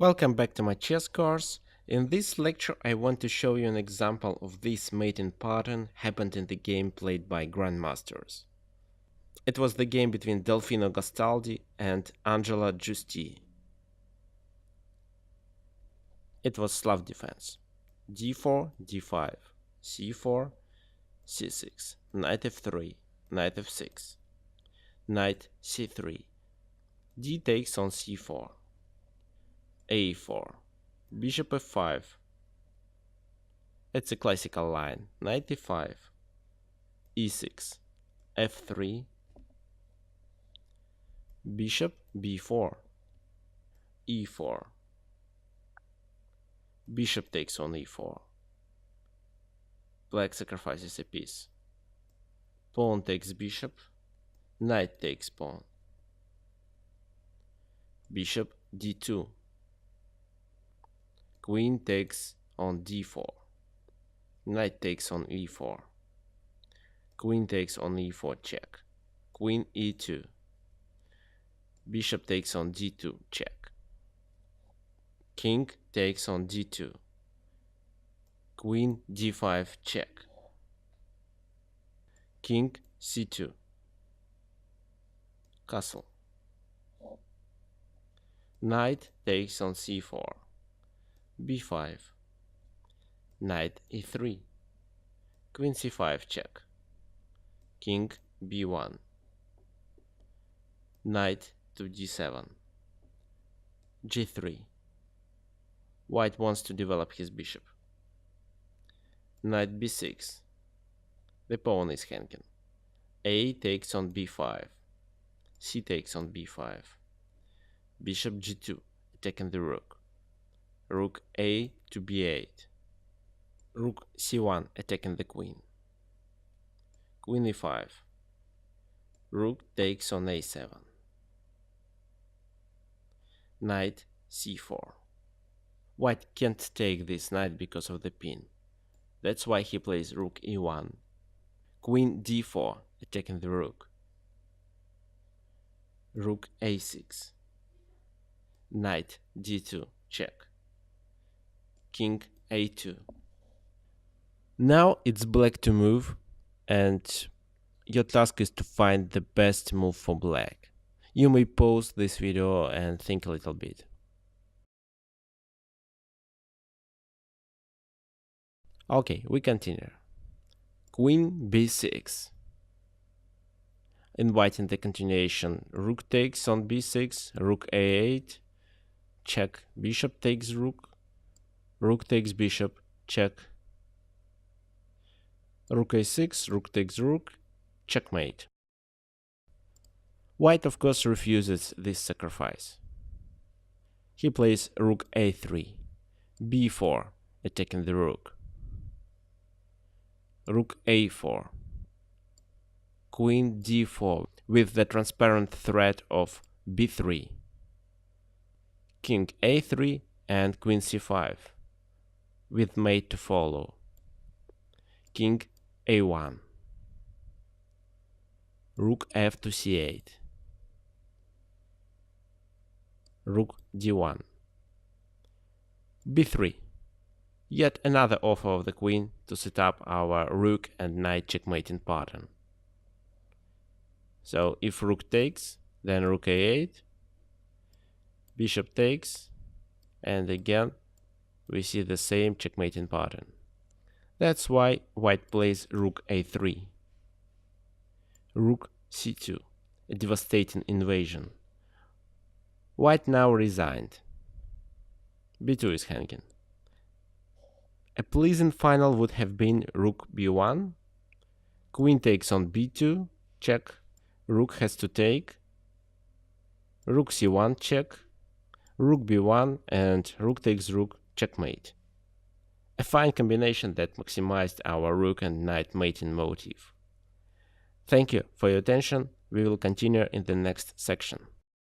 Welcome back to my chess course. In this lecture I want to show you an example of this mating pattern happened in the game played by grandmasters. It was the game between Delfino Gastaldi and Angelo Giusti. It was Slav defense. d4, d5, c4, c6, knight f3, knight f6, knight c3, d takes on c4, a4, bishop f5. It's a classical line. Knight e5, e6, f3, bishop b4, e4, bishop takes on e4, black sacrifices a piece, pawn takes bishop, knight takes pawn, bishop d2, queen takes on d4, knight takes on e4, queen takes on e4 check, queen e2, bishop takes on d2 check, king takes on d2, queen d5 check, king c2, castle, knight takes on c4, b5, knight e3, queen c5 check, king b1, knight to d7, g3. White wants to develop his bishop. Knight b6. The pawn is hanging. A takes on b5. C takes on b5. Bishop g2, attacking the rook. Rook a to b8. Rook c1, attacking the queen. Queen e5. Rook takes on a7. Knight c4. White can't take this knight because of the pin. That's why he plays rook e1. Queen d4, attacking the rook. Rook a6. Knight d2, check. King a2. Now it's black to move, and your task is to find the best move for black. You may pause this video and think a little bit. Okay, we continue. Queen b6. Inviting the continuation. Rook takes on b6, rook a8, check, bishop takes rook, rook takes bishop, check, rook a6, rook takes rook, checkmate. White of course refuses this sacrifice. He plays rook a3, b4, attacking the rook. Rook a4, queen d4 with the transparent threat of b3, king a3 and queen c5 with mate to follow, king a1, rook f to c8, rook d1, b3. Yet another offer of the queen to set up our rook and knight checkmating pattern. So if rook takes, then rook a8, bishop takes, and again we see the same checkmating pattern. That's why white plays rook a3, rook c2, a devastating invasion. White now resigned. b2 is hanging. A pleasing final would have been rook b1, queen takes on b2, check, rook has to take, rook c1 check, rook b1 and rook takes rook, checkmate. A fine combination that maximized our rook and knight mating motif. Thank you for your attention. We will continue in the next section.